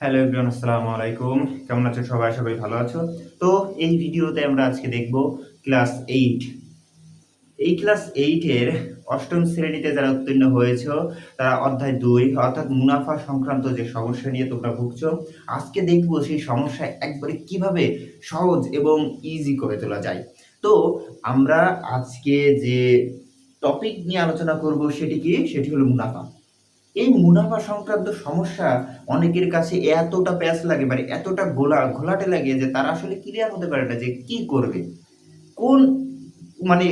Hello everyone, আসসালামু আলাইকুম। কেমন আছো সবাই? আশা করি ভালো আছো। তো এই ভিডিওতে আমরা আজকে দেখব ক্লাস 8। এই ক্লাস 8 এর অষ্টম শ্রেণীতে যারা উত্তীর্ণ হয়েছো তারা অধ্যায় 2 অর্থাৎ মুনাফা সংক্রান্ত যে সমস্যা নিয়ে তোমরা ভুগছো, আজকে দেখব সেই সমস্যা একবারে কিভাবে সহজ এবং ইজি করে তোলা যায়। তো আমরা আজকে যে টপিক নিয়ে আলোচনা করব সেটি হলো মুনাফা। এই মুনাফা সংক্রান্ত সমস্যা অনেকের কাছে এতটা প্যাচ লাগে, মানে এতটা ঘোলাটে লাগে যে তারা আসলে ক্লিয়ার হতে পারে না যে কি করবে, কোন মানে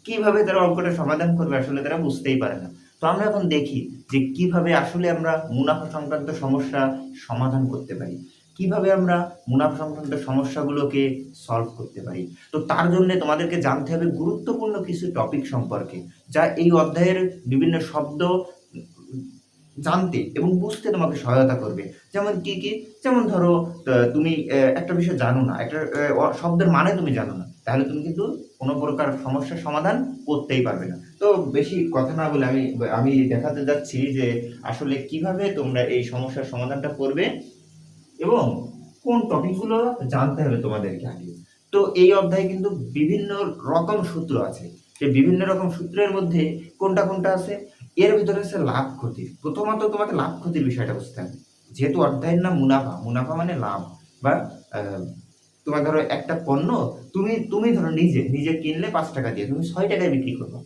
কিভাবে তারা অঙ্কটা সমাধান করবে, আসলে তারা বুঝতেই পারে না। তো আমরা এখন দেখি যে কিভাবে আসলে আমরা মুনাফা সংক্রান্ত সমস্যা সমাধান করতে পারি, কিভাবে আমরা মুনাফা সংক্রান্ত সমস্যাগুলোকে সলভ করতে পারি। তো তার জন্য তোমাদেরকে জানতে হবে গুরুত্বপূর্ণ কিছু টপিক সম্পর্কে, যা এই অধ্যায়ের বিভিন্ন শব্দ জানতে এবং বুঝতে তোমাকে সহায়তা করবে। যেমন কি কি? যেমন ধরো তুমি একটা বিষয় জানো না, একটা শব্দের মানে তুমি জানো না, তাহলে তুমি কিন্তু কোনো প্রকার সমস্যার সমাধান করতেই পারবে না। তো বেশি কথা না বলে আমি আমি দেখাতে যাচ্ছি যে আসলে কিভাবে তোমরা এই সমস্যার সমাধানটা করবে এবং কোন টপিকগুলো জানতে হবে তোমাদেরকে আগে। তো এই অধ্যায়ে কিন্তু বিভিন্ন রকম সূত্র আছে। সেই বিভিন্ন রকম সূত্রের মধ্যে কোনটা কোনটা আছে, এর ভিতরে আছে লাভ ক্ষতি। প্রথমত তোমাকে লাভ ক্ষতির বিষয়টা বুঝতে হবে। যেহেতু অধ্যায়ের নাম মুনাফা, মুনাফা মানে লাভ বা তোমার ধরো একটা পণ্য তুমি তুমি ধরো নিজে কিনলে 5 টাকা দিয়ে, তুমি 6 টাকায় বিক্রি করবে।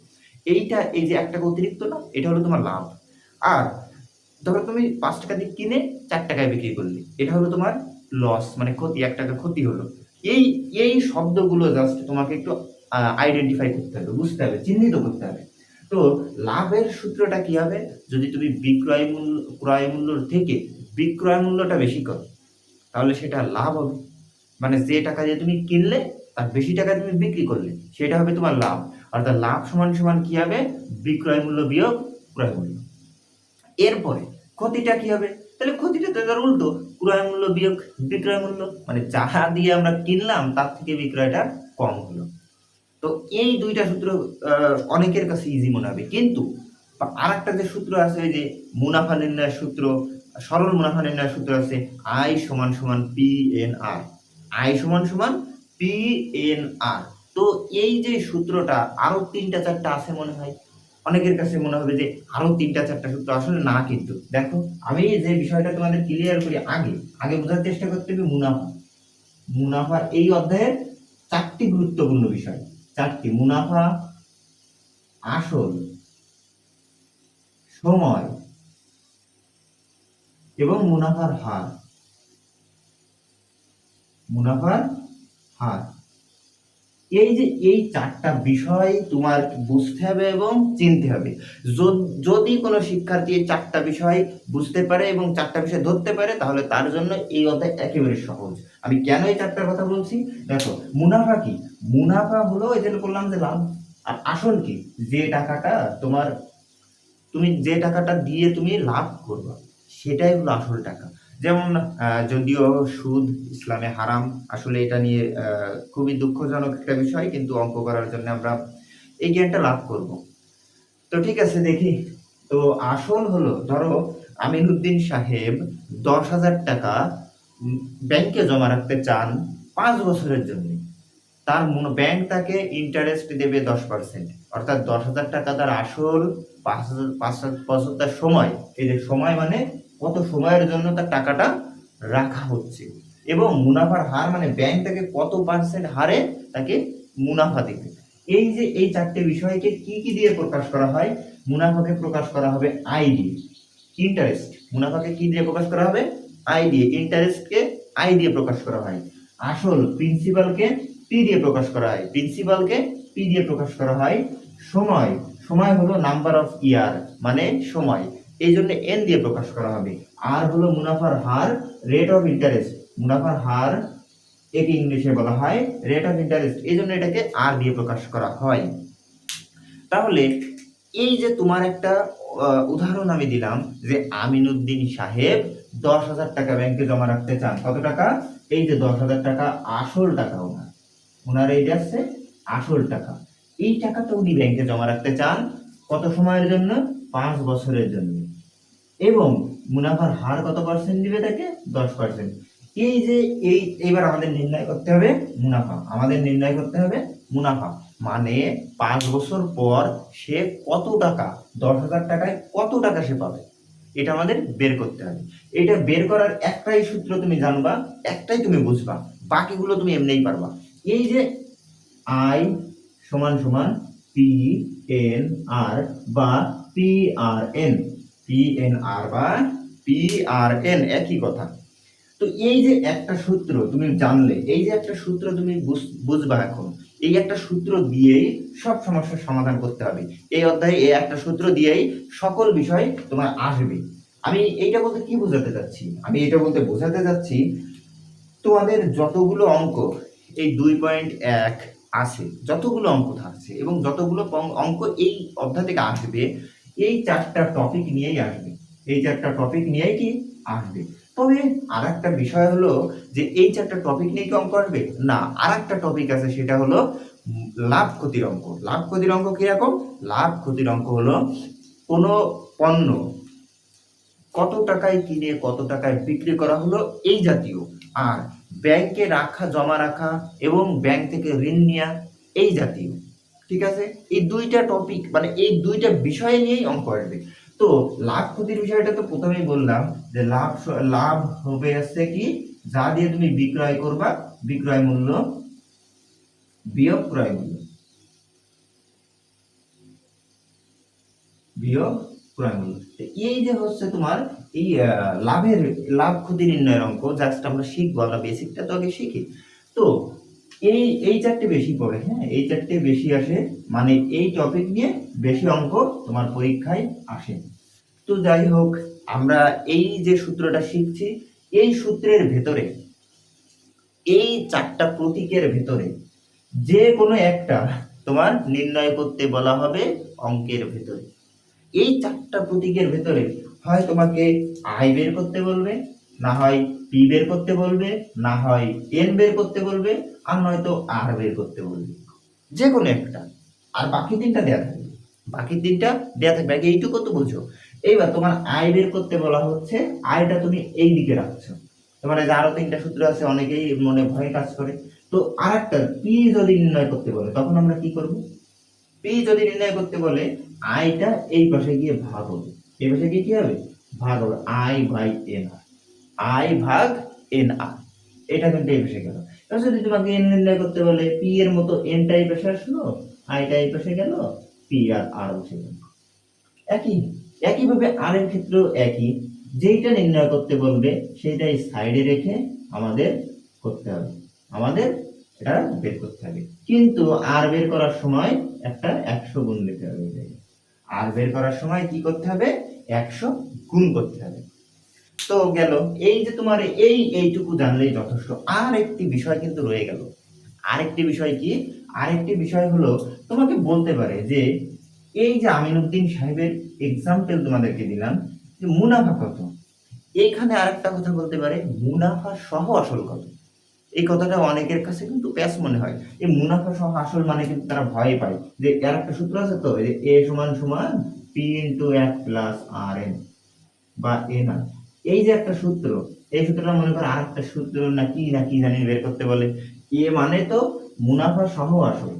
এই যে 1 টাকা অতিরিক্ত না, এটা হলো তোমার লাভ। আর ধরো তুমি 5 টাকা দিয়ে কিনে 4 টাকায় বিক্রি করলে, এটা হলো তোমার লস, মানে ক্ষতি, 1 টাকা ক্ষতি হলো। এই এই শব্দগুলো জাস্ট তোমাকে একটু আইডেন্টিফাই করতে হবে, বুঝতে হবে, চিহ্নিত করতে হবে। তো লাভের সূত্রটা কি হবে? যদি তুমি ক্রয় মূল্যর থেকে বিক্রয় মূল্যটা বেশি করো, তাহলে সেটা লাভ হবে। মানে যে টাকা দিয়ে তুমি কিনলে তার বেশি টাকা তুমি বিক্রি করলে, সেটা হবে তোমার লাভ। অর্থাৎ লাভ সমান সমান কি হবে? বিক্রয় মূল্য বিয়োগ ক্রয় মূল্য। এরপরে ক্ষতিটা কি হবে? তাহলে ক্ষতিটা তো তার উল্টো, ক্রয় মূল্য বিয়োগ বিক্রয় মূল্য, মানে যাহা দিয়ে আমরা কিনলাম তার থেকে বিক্রয়টা কম হলো। তো এই দুইটা সূত্র অনেকের কাছে ইজি মনে হবে, কিন্তু আর একটা যে সূত্র আছে, ওই যে মুনাফা নির্ণয়ের সূত্র, সরল মুনাফা নির্ণয়ের সূত্র আছে, আই সমান সমান পি এন আর। আই সমান সমান পি এন আর। তো এই যে সূত্রটা আরো 3টা 4টা আছে মনে হয়, অনেকের কাছে মনে হবে যে আরো 3টা 4টা সূত্র, আসলে না। কিন্তু দেখো, আমি যে বিষয়টা তোমাদের ক্লিয়ার করি, আগে আগে বোঝার চেষ্টা করতে হবে মুনাফা। মুনাফা এই অধ্যায়ের 4টি গুরুত্বপূর্ণ বিষয়। 4টি: মুনাফা, আসল, সময় এবং মুনাফার হার। মুনাফার হার, এই যে এই 4টা বিষয় তোমার বুঝতে হবে এবং চিনতে হবে। যদি কোনো শিক্ষার্থী এই 4টা বিষয় বুঝতে পারে এবং 4টা বিষয় ধরতে পারে, তাহলে তার জন্য এই অধ্যায় একেবারে সহজ। আমি কেন এই 4টার কথা বলছি দেখো। মুনাফা কি? মুনাফা হলো, এই যে বললাম যে লাভ। আর আসল কি? যে টাকাটা তোমার, তুমি যে টাকাটা দিয়ে তুমি লাভ করবে, সেটাই হলো আসল টাকা। যেমন যদিও সুদ ইসলামে হারাম, আসলে এটা নিয়ে খুবই দুঃখজনক একটা বিষয়, কিন্তু অঙ্ক করার জন্য আমরা এই জ্ঞানটা লাভ করব। তো ঠিক আছে, দেখি। তো আসল হলো, ধরো আমিনুদ্দিন সাহেব 10,000 টাকা ব্যাংকে জমা রাখতে চান 5 বছরের জন্য। তার ব্যাংক তাকে ইন্টারেস্ট দেবে 10%, অর্থাৎ 10,000 টাকা তার আসল, 5 বছর তার সময়। এই যে সময় মানে কত সময়ের জন্য তার টাকাটা রাখা হচ্ছে, এবং মুনাফার হার মানে ব্যাংক তাকে কত পার্সেন্ট হারে তাকে মুনাফা দেবে। এই যে এই 4টে বিষয়কে কি কি দিয়ে প্রকাশ করা হয়? মুনাফাকে প্রকাশ করা হবে আই দিয়ে। ইন্টারেস্ট, মুনাফাকে কি দিয়ে প্রকাশ করা হবে? আই দিয়ে। ইন্টারেস্টকে আই দিয়ে প্রকাশ করা হয়। আসল, প্রিন্সিপালকে পি দিয়ে প্রকাশ করা হয়। প্রিন্সিপালকে পি দিয়ে প্রকাশ করা হয়। সময়, সময় হলো নাম্বার অফ ইয়ার, মানে সময়, এই জন্য এন দিয়ে প্রকাশ করা হবে। আর হলো মুনাফার হার, রেট অফ ইন্টারেস্ট। মুনাফার হার একে ইংলিশে বলা হয় রেট অফ ইন্টারেস্ট, এই জন্য এটাকে আর দিয়ে প্রকাশ করা হয়। তাহলে এই যে তোমার একটা উদাহরণ আমি দিলাম যে আমিনুদ্দিন সাহেব 10,000 টাকা ব্যাংকে জমা রাখতে চান। কত টাকা? এই যে 10,000 টাকা আসল টাকা, ওনার এই আছে আসল টাকা। এই টাকাটা উনি ব্যাংকে জমা রাখতে চান কত সময়ের জন্য? 5 বছরের জন্য। এবং মুনাফার হার কত পার্সেন্ট দিবে তাকে? 10%। এই যে এইবার আমাদের নির্ণয় করতে হবে মুনাফা, আমাদের নির্ণয় করতে হবে মুনাফা, মানে 5 বছর পর সে কত টাকা, 10,000 টাকায় কত টাকা সে পাবে, এটা আমাদের বের করতে হবে। এটা বের করার একটাই সূত্র তুমি জানবা, একটাই তুমি বুঝবা, বাকিগুলো তুমি এমনিই পারবা। এই যে আই সমান সমান পি এন আর বা P R N, P N আর বা পি আর এন একই কথা। তো এই যে একটা সূত্র তুমি জানলে, এই যে একটা সূত্র তুমি বুঝবা, এখন এই একটা সূত্র দিয়েই সব সমস্যার সমাধান করতে হবে। এই অধ্যায়ে এই একটা সূত্র দিয়েই সকল বিষয় তোমার আসবে। আমি এইটা বলতে কি বোঝাতে চাচ্ছি? আমি এটা বলতে বোঝাতে চাচ্ছি তোমাদের যতগুলো অঙ্ক এই 2.1 আছে, যতগুলো অঙ্ক থাকছে এবং যতগুলো অঙ্ক এই অধ্যায় থেকে আসবে, এই 4টা টপিক নিয়েই আসবে, এই 4টা টপিক নিয়েই কি আসবে। তবে আর একটা বিষয় হলো যে এই 4টা টপিক নিয়ে কি অঙ্ক আসবে না, আর একটা টপিক আছে, সেটা হলো লাভ ক্ষতির অঙ্ক। লাভ ক্ষতির অঙ্ক কিরকম? লাভ ক্ষতির অঙ্ক হলো কোনো পণ্য কত টাকায় কিনে কত টাকায় বিক্রি করা হলো, এই জাতীয়, আর ব্যাংকে রাখা, জমা রাখা এবং ব্যাংক থেকে ঋণ নেওয়া, এই জাতীয়। ঠিক আছে, এই দুইটা টপিক মানে এই দুইটা বিষয় নিয়েই অঙ্ক আসবে। তো লাভ ক্ষতির বিষয়টা তো প্রথমেই বললাম যে লাভ হবে হচ্ছে কি, যা দিয়ে তুমি বিক্রয় করবা, বিক্রয় মূল্য বিয়োগ ক্রয় মূল্য, বিয়োগ ক্রয় মূল্য। এই যে হচ্ছে তোমার এই লাভ ক্ষতি নির্ণয়ের অঙ্ক, জাস্ট আমরা শিখবো, আমরা বেসিকটা তো আগে শিখি। তো এই 4টে বেশি পড়ে, হ্যাঁ, এই 4টে বেশি আসে, মানে এই টপিক নিয়ে বেশি অঙ্ক তোমার পরীক্ষায় আসে। তো যাই হোক, আমরা এই যে সূত্রটা শিখছি, এই সূত্রের ভেতরে, এই 4টা প্রতীকের ভেতরে যে কোনো একটা তোমার নির্ণয় করতে বলা হবে অঙ্কের ভেতরে। এই 4টা প্রতীকের ভেতরে হয় তোমাকে আই বের করতে বলবে, না হয় পি বের করতে বলবে, না হয় এন বের করতে বলবে, আর নয়তো আর বের করতে বলবে, যে কোনো একটা। আর বাকি 3টা দেয়া থাকবে, বাকি 3টা দেয়া থাকবে, আগে এইটুকু তো বুঝো। এইবার তোমার আই বের করতে বলা হচ্ছে, আইটা তুমি এই দিকে রাখছো। তোমার এই যে আরো 3টা সূত্র আছে, অনেকেই মনে ভয় কাজ করে। তো আরেকটা পি যদি নির্ণয় করতে বলে, তখন আমরা কি করব? পি যদি নির্ণয় করতে বলে, আইটা এই পাশে গিয়ে ভাগ হবে, এই পাশে গিয়ে কি হবে? ভাগ হবে, I by N R, I ভাগ এন আর, এটা কিন্তু এই পাশে গেল। এবার যদি তোমাকে এন নির্ণয় করতে বলে, পি এর মতো এনটা এই পাশে আসলো, আইটা এই পাশে গেল, পি আর আর বসে গেল। একই একইভাবে আর এর ক্ষেত্রেও একই, যেইটা নির্ণয় করতে বলবে সেইটাই সাইডে রেখে আমাদের করতে হবে, আমাদের এটা বের করতে হবে। কিন্তু আর বের করার সময় একটা 100 গুণ দিতে হবে। আর বের করার সময় কি করতে হবে? 100 গুণ করতে হবে। তো গেল, এই যে তোমার এইটুকু জানলেই যথেষ্ট। আর একটি বিষয় কিন্তু রয়ে গেল। আরেকটি বিষয় কি? আরেকটি বিষয় হলো তোমাকে বলতে পারে যে এই যে আমিনউদ্দিন সাহেবের এক্সাম্পল তোমাদেরকে দিলাম, যে মুনাফা কত, এইখানে আরেকটা কথা বলতে পারে মুনাফা সহ আসল কত। এই কথাটা অনেকের কাছে কিন্তু প্যাচ মনে হয়। এই মুনাফা সহ আসল মানে কিন্তু তারা ভয় পায়, যে এর একটা সূত্র আছে তো, এ সমান সমান পি ইন্টু এক প্লাস আর এন বা এন আর, এই যে একটা সূত্র, এই সূত্রটা মনে করো আরেকটা সূত্র নাকি জানি বের করতে বলে, এ মানে তো মুনাফা সহ আসল,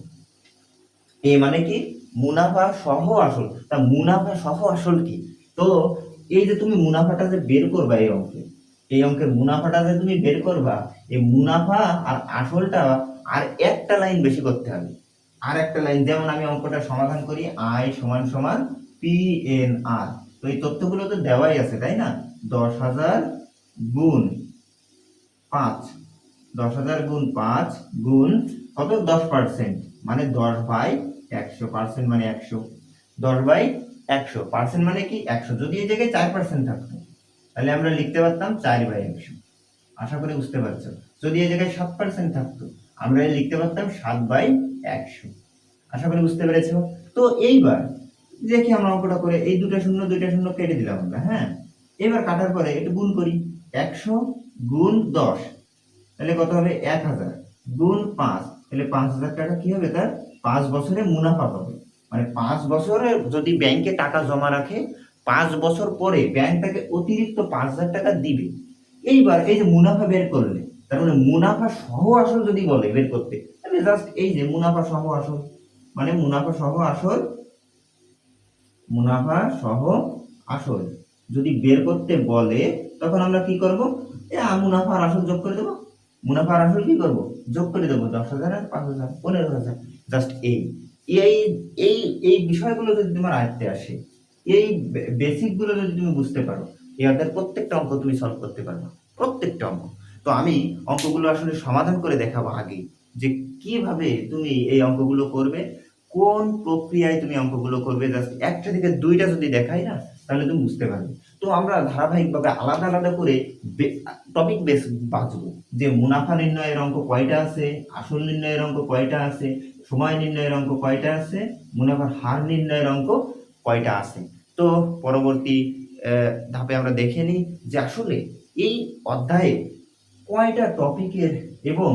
এ মানে কি? মুনাফা সহ আসল। তা মুনাফা সহ আসল কি? তো এই যে তুমি মুনাফাটা যে বের করবা এই অঙ্কে, এই অঙ্কের মুনাফাটা যে তুমি বের করবা, এই মুনাফা আর আসলটা আর একটা লাইন বেশি করতে হবে, আর একটা লাইন। যেমন আমি অঙ্কটা সমাধান করি, আই সমান সমান পি এন আর, তো এই তথ্যগুলো তো দেওয়াই আছে, তাই না? 10,000 গুণ 5, 10,000 গুণ 5 গুণ কত? 10%, মানে 10/100%, মানে 100, 10/100%, মানে কি 100। যদি এই জায়গায় 4% থাকতো তাহলে আমরা লিখতে পারতাম 4/100। আশা করি বুঝতে পারছো। যদি এই জায়গায় 7% থাকতো আমরা লিখতে পারতাম 7/100। আশা করি বুঝতে পেরেছো। তো এইবার দেখি আমরা অঙ্কটা করে, এই দুটো শূন্য কেটে দিলাম আমরা, হ্যাঁ। এবার কাটার পরে একটু গুণ করি, 100 গুণ 10 তাহলে কত হবে? 1000 গুণ 5, তাহলে 5000 টাকা কি হবে? তার 5 বছরে মুনাফা পাবে। মানে 5 বছরে যদি ব্যাংকে টাকা জমা রাখে 5 বছর পরে ব্যাংক তাকে অতিরিক্ত 5,000 টাকা দিবে। এইবার এই যে মুনাফা বের করলে, তার মানে মুনাফা সহ আসল যদি বলে বের করতে, তাহলে জাস্ট এই যে মুনাফা সহ আসল, মানে মুনাফা সহ আসল, মুনাফা সহ আসল যদি বের করতে বলে, তখন আমরা কি করব, মুনাফা আর আসল যোগ করে দেবো। মুনাফা আর আসল কি করব, যোগ করে দেবো। 10,000 আর 5,000, 15,000। জাস্ট এই এই এই এই বিষয়গুলো যদি তোমার আয়ত্তে আসে, এই বেসিক গুলো যদি তুমি বুঝতে পারো, এদের প্রত্যেকটা অঙ্ক তুমি সলভ করতে পারবে, প্রত্যেকটা অঙ্ক। তো আমি অঙ্কগুলো আসলে সমাধান করে দেখাবো আগে, যে কিভাবে তুমি এই অঙ্কগুলো করবে, কোন প্রক্রিয়ায় তুমি অঙ্কগুলো করবে। জাস্ট একটা থেকে দুইটা যদি দেখাই না, তাহলে তুমি বুঝতে পারবে। তো আমরা ধারাবাহিকভাবে আলাদা আলাদা করে টপিক বেস বাঁচবো, যে মুনাফা নির্ণয়ের অঙ্ক কয়টা আছে, আসল নির্ণয়ের অঙ্ক কয়টা আছে, সময় নির্ণয়ের অঙ্ক কয়টা আছে, মুনাফার হার নির্ণয়ের অঙ্ক কয়টা আছে। তো পরবর্তী ধাপে আমরা দেখে নিই যে আসলে এই অধ্যায়ে কয়টা টপিকের এবং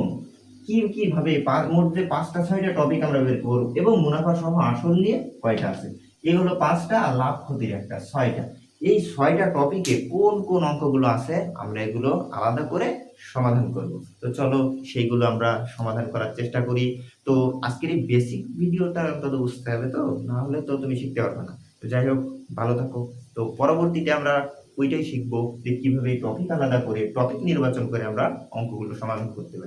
কিভাবে মধ্যে 5টা 6টা টপিক আমরা বের করব, এবং মুনাফা সহ আসল নিয়ে কয়টা আছে। এই হলো 5টা, আর লাভ ক্ষতির একটা 6টা। এই 6টা টপিকে কোন কোন অঙ্কগুলো আছে আমরা এগুলো আলাদা করে সমাধান করব। তো চলো সেইগুলো আমরা সমাধান করার চেষ্টা করি। তো আজকের এই বেসিক ভিডিওটা অন্তত বুঝতে হবে, তো না হলে তো তুমি শিখতে পারবে না। তো যাই হোক, ভালো থাকো। তো পরবর্তীতে আমরা ওইটাই শিখবো যে কিভাবে টপিক আলাদা করে, টপিক নির্বাচন করে আমরা অঙ্কগুলো সমাধান করতে পারি।